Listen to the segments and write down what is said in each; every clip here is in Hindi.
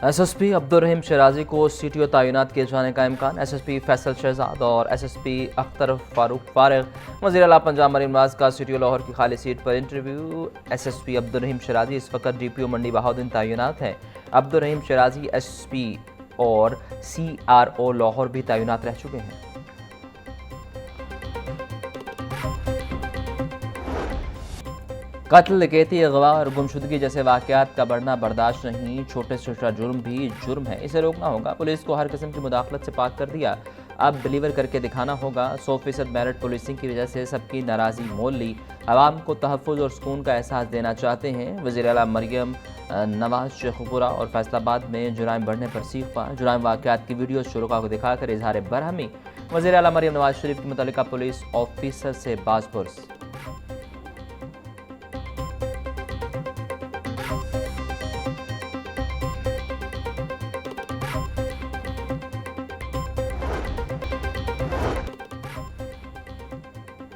एसएसपी अब्दुर्रहीम शराजी को सीटीओ तैनात किए जाने का इम्कान। एसएसपी फैसल शहजाद और एसएसपी अख्तर फारूक फारिग। वज़ीर आला पंजाब मरीम नवाज का सीटीओ लाहौर की खाली सीट पर इंटरव्यू। एसएसपी अब्दुर्रहीम शराजी इस वक्त डीपीओ मंडी बहाउद्दीन तैनात हैं। अब्दुर्रहीम शराजी एसपी और सीआरओ लाहौर भी तैनात रह चुके हैं। कत्ल, डकैती, अगवा और गुमशुदगी जैसे वाक़यात का बढ़ना बर्दाश्त नहीं। छोटे से छोटा जुर्म भी जुर्म है, इसे रोकना होगा। पुलिस को हर किस्म की मुदाखलत से पाक कर दिया, अब डिलीवर करके दिखाना होगा। 100% मेरिट पुलिसिंग की वजह से सबकी नाराज़ी मोल ली। आवाम को तहफ़्फ़ुज़ और सुकून का एहसास देना चाहते हैं। वज़ीर आला मरीम नवाज शेखुपुरा और फैसलाबाद में जुराइम बढ़ने पर सीख पा। जुराइम वाक़यात की वीडियो शुरुका को दिखाकर इजहार बरहमी। वज़ीर आला मरीम नवाज शरीफ की मुतल्लिका पुलिस ऑफिसर से बाज़पुरस।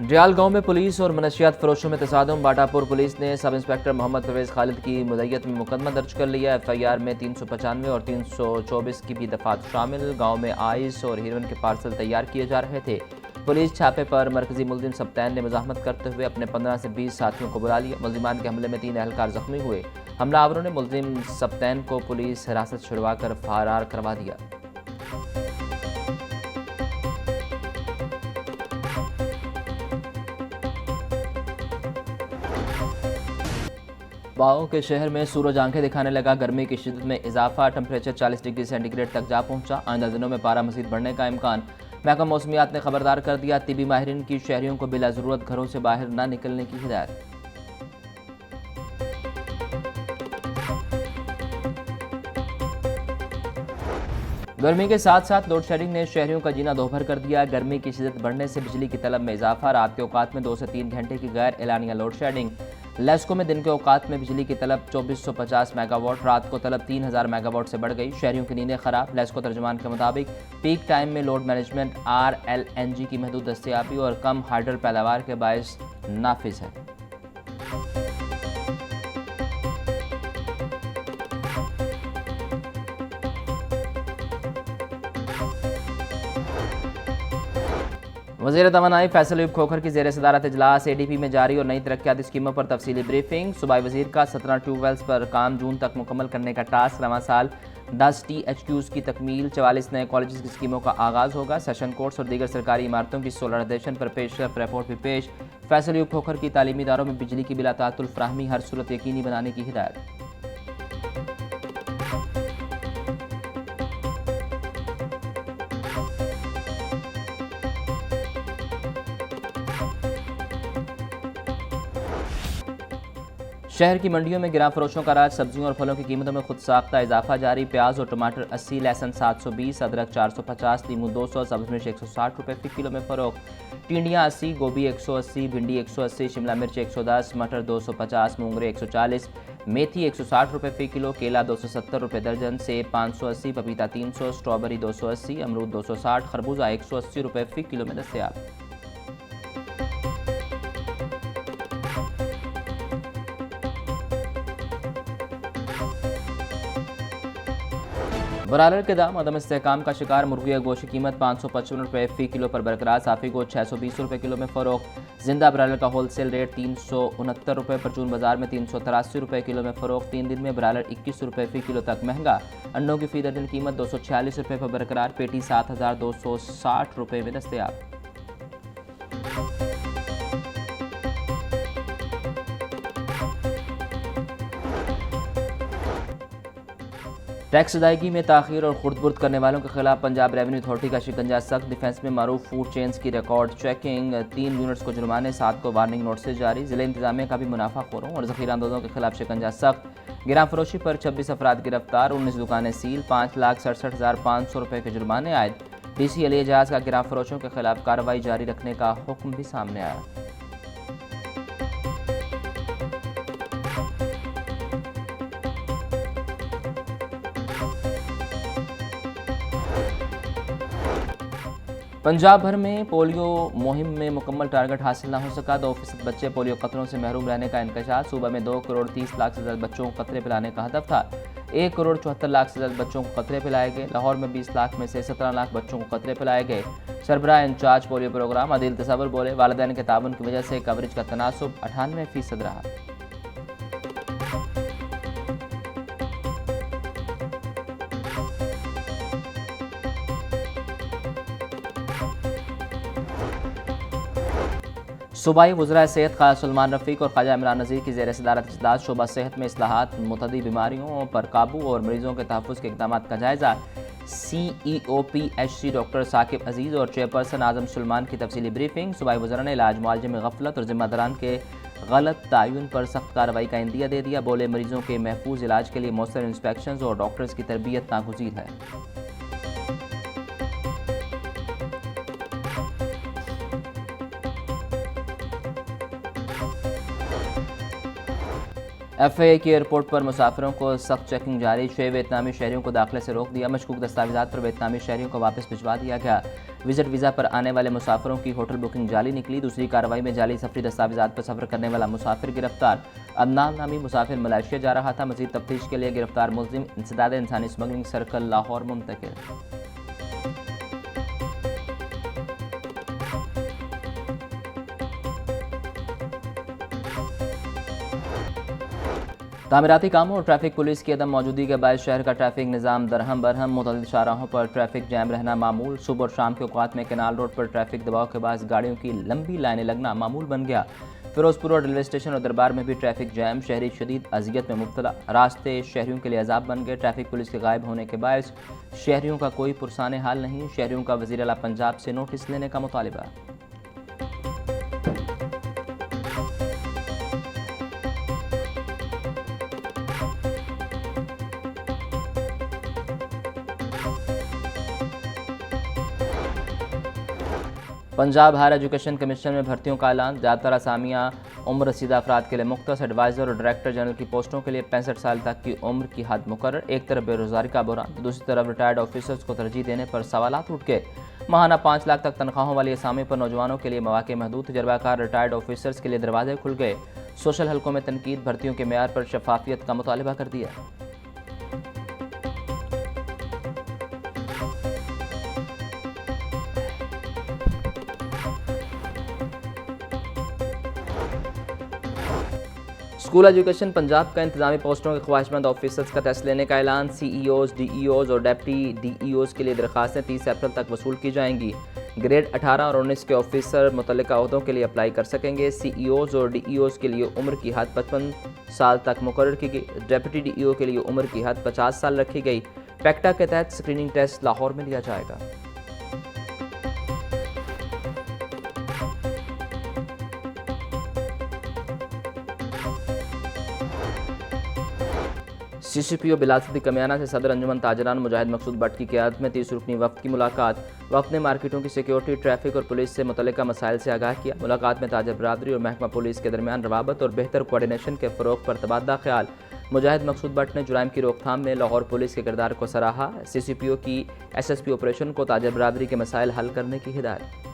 डियाल गांव में पुलिस और मनशियात फरोशों में तसादुम। बाटापुर पुलिस ने सब इंस्पेक्टर मोहम्मद परवेज़ खालिद की मुद्दत में मुकदमा दर्ज कर लिया। एफआईआर में 395 और 324 की भी दफात शामिल। गांव में आइस और हेरोइन के पार्सल तैयार किए जा रहे थे। पुलिस छापे पर मरकजी मुलजिम सप्तैन ने मज़ाहमत करते हुए अपने 15 से 20 साथियों को बुला लिया। मुलजिमान के हमले में 3 एहलकार जख्मी हुए। हमलावरों ने मुलजिम सप्तैन को पुलिस हिरासत छुड़वाकर फरार करवा दिया। बाओ के शहर में सूरज आंखें दिखाने लगा। गर्मी की शिद्दत में इजाफा, टेम्परेचर 40 डिग्री सेंटीग्रेड तक जा पहुंचा। आइंदा दिनों में पारा मज़ीद बढ़ने का इम्कान। महकमा मौसमियात ने खबरदार कर दिया, तिबी माहिरीन की शहरियों को बिला ज़रूरत घरों से बाहर न निकलने की हिदायत। गर्मी के साथ साथ लोड शेडिंग ने शहरियों का जीना दोभर कर दिया। गर्मी की शिद्दत बढ़ने से बिजली की तलब में इजाफा। रात के औकात में 2 से 3 घंटे की गैर एलानिया लोड शेडिंग। लेस्को में दिन के औकात में बिजली की तलब 2450 मेगावाट, रात को तलब 3000 मेगावाट से बढ़ गई। शहरियों की नींदें खराब। लेस्को तर्जमान के मुताबिक पीक टाइम में लोड मैनेजमेंट RLNG की महदूद दस्तयाबी और कम हाइडल पैदावार के बायस नाफिज है। वज़ीर तवानाई फैसल अयूब खोखर की ज़ेर सदारत इजलास। ADP में जारी और नई तरक्याती स्कीमों पर तफसीली ब्रीफिंग। सूबाई वज़ीर का 17 ट्यूबवेल्स पर काम जून तक मुकम्मल करने का टास्क। रवां साल 10 THQs की तकमील। 44 नए कॉलेज की स्कीमों का आगाज़ होगा। सेशन कोर्स और दीगर सरकारी इमारतों की सोलराइजेशन पर पेशरफ रिपोर्ट भी पेश। फैसल अयूब खोखर की तालीमी इदारों में बिजली की बिला तातुल फ्राहमी हर सूरत यकीनी बनाने की हिदायत। शहर की मंडियों में गिरां फरोशों का राज। सब्जियों और फलों की कीमतों में खुद साख्ता इजाफा जारी। प्याज और टमाटर 80, लहसुन 720, अदरक 450, नींबू 200, सब्ज मिर्च 160 रुपये फी किलो में फ़रोख्त। टिंडियाँ 80, गोभी 180, भिंडी 180, शिमला मिर्च 110, मटर 250, मूंगरे 140, मेथी 160 रुपये फी किलो, केला 270 रुपये दर्जन, सेब 580, पपीता 300, स्ट्रॉबेरी 280, अमरूद 260, खरबूजा 180 रुपये फी किलो में दस्तयाब। ब्रायलर के दाम अदम इस्तेहकाम का शिकार। मुर्गिया गोश्त की कीमत 555 रुपये फी किलो पर बरकरार। साफ़ी गोश्त 620 रुपये किलो में फ़रोख्त। जिंदा ब्रायलर का होलसेल रेट 369 रुपये, परचून बाजार में 383 रुपये किलो में फ़रोख्त। 3 दिन में ब्रायलर 21 रुपये फी किलो तक महंगा। अंडों की फ़ी दर्जन कीमत 246 रुपये पर बरकरार। पेटी 7260 रुपये में दस्तयाब। टैक्स अदायगी में ताख़ीर और खुर्द-बुर्द करने वालों के खिलाफ पंजाब रेवेन्यू अथॉरिटी का शिकंजा सख्त। डिफेंस में मारूफ फूड चेन्स की रिकॉर्ड चेकिंग। 3 यूनिट्स को जुर्माने, 7 को वार्निंग नोटिस जारी। ज़िले इंतजामिया का भी मुनाफाखोरों और ज़ख़ीराअंदोज़ों के खिलाफ शिकंजा सख्त। गिरां फरोशी पर 26 अफराद गिरफ्तार, 19 दुकानें सील, 5,67,500 रुपये के जुर्माने आयद। DC अली एजाज का गिरां फरोशों के खिलाफ कार्रवाई जारी रखने का हुक्म भी सामने आया। पंजाब भर में पोलियो मुहिम में मुकम्मल टारगेट हासिल न हो सका। 2% बच्चे पोलियो कतरों से महरूम रहने का इंकशाफ। सूबा में 2 करोड़ 30 लाख से ज़्यादा बच्चों को कतरे पिलाने का हदफ था। 1,74,00,000 से ज़्यादा बच्चों को कतरे पिलाए गए। लाहौर में 20 लाख में से 17 लाख बच्चों को कतरे पिलाए गए। सरबराह इंचार्ज पोलियो प्रोग्राम आदिल तसव्वुर बोले, वालिदैन के ताउन की वजह से कवरेज का तनासुब 98% रहा। सूबाई वज़रा सेहत ख्वाजा सलमान रफ़ीक और ख्वाजा इमरान नज़ीर की ज़ेर सदारत इजलास शोबा सेहत में इस्लाहात, मुतअद्दी बीमारियों पर काबू और मरीजों के तहफ़्फ़ुज़ के इक़दामात का जायज़ा। CEOPHC डॉक्टर साकिब अजीज़ और चेयरपर्सन आज़म सुलेमान की तफसीली ब्रीफिंग। सूबाई वज़रा ने इलाज मुआलजे में गफलत और ज़िम्मेदारान के गलत तयन पर सख्त कार्रवाई का इंदिया दे दिया। बोले, मरीजों के महफूज इलाज के लिए मौसर इंस्पेक्शन और डॉक्टर्स की तरबियत नागुज़ीर है। FAA की एयरपोर्ट पर मुसाफिरों को सख्त चेकिंग जारी। 6 वियतनामी शहरियों को दाखिले से रोक दिया। मशकूक दस्तावेज़ात पर वियतनामी शहरियों को वापस भिजवा दिया गया। विजिट वीज़ा पर आने वाले मुसाफिरों की होटल बुकिंग जाली निकली। दूसरी कार्रवाई में जाली सफरी दस्तावेज़ात पर सफ़र करने वाला मुसाफिर गिरफ्तार। अदनान नामी मुसाफिर मलेशिया जा रहा था। मज़ीद तफ्तीश के लिए गिरफ्तार मुलजिम इंसदाद इंसानी स्मगलिंग सर्कल लाहौर मुंतकिल। तामीराती कामों और ट्रैफिक पुलिस की अदम मौजूदगी के बायस शहर का ट्रैफिक निज़ाम दरहम बरहम। मुतअद्दिद शाहराहों पर ट्रैफिक जैम रहना मामूल। सुबह और शाम के औकात में केनाल रोड पर ट्रैफिक दबाव के बाद गाड़ियों की लंबी लाइनें लगना मामूल बन गया। फिरोजपुर और रेलवे स्टेशन और दरबार में भी ट्रैफिक जैम। शहरी शदीद अजियत में मुब्तला। रास्ते शहरियों के लिए अजाब बन गए। ट्रैफिक पुलिस के गायब होने के बायस शहरियों का कोई पुरसाने हाल नहीं। शहरियों का वज़ीर आला पंजाब से नोटिस लेने का मुतालिबा। पंजाब हायर एजुकेशन कमीशन में भर्तियों का ऐलान। ज़्यादातर असामियाँ उम्र रसीदा अफराद के लिए मुख्तस। एडवाइज़र और डायरेक्टर जनरल की पोस्टों के लिए 65 साल तक की उम्र की हद मुकर्रर। एक तरफ बेरोज़गारी का बहरान तो दूसरी तरफ रिटायर्ड ऑफिसर्स को तरजीह देने पर सवालात उठ गए। माहाना 5 लाख तक तनख्वाहों वाली असामी पर नौजवानों के लिए मौके महदूद। तजर्बाकार रिटायर्ड ऑफिसर्स के लिए दरवाजे खुल गए। सोशल हलकों में तनकीद। भर्तियों के मेयार पर शफाफियत का मुतालिबा कर दिया। स्कूल एजुकेशन पंजाब का इंतजामी पोस्टों के ख्वाहिशमंद ऑफिसर्स का टेस्ट लेने का ऐलान। CEOs, DEOs और डेप्टी DEOs के लिए दरखास्तें 30 अप्रैल तक वसूल की जाएंगी। ग्रेड 18 और 19 के ऑफिसर मुतल्लिका अहदों के लिए अप्लाई कर सकेंगे। CEOs और DEOs के लिए उम्र की हद 55 साल तक मुकर्रर की गई। डेप्टी DEO के लिए उम्र की हद 50 साल रखी गई। पैक्टा के तहत स्क्रीनिंग टेस्ट लाहौर में लिया जाएगा। CCPO बिलासती कमियाना से सदर अंजुमन ताजरान मुजाहिद मकसूद भट्ट की क़यादत में 30 रुकनी वफ़द की मुलाकात। वफ़द ने मार्केटों की सिक्योरिटी, ट्रैफिक और पुलिस से मुतल्लिका मसाइल से आगाह किया। मुलाकात में ताजर बरादरी और महकमा पुलिस के दरमियान रवाबत और बेहतर कोऑर्डिनेशन के फ़रोग़ पर तबादला ख्याल। मुजाहिद मकसूद भट्ट ने जुराइम की रोकथाम में लाहौर पुलिस के किरदार को सराहा। CCPO की SSP ऑपरेशन को ताजर बरादरी के मसाइल हल करने की हिदायत।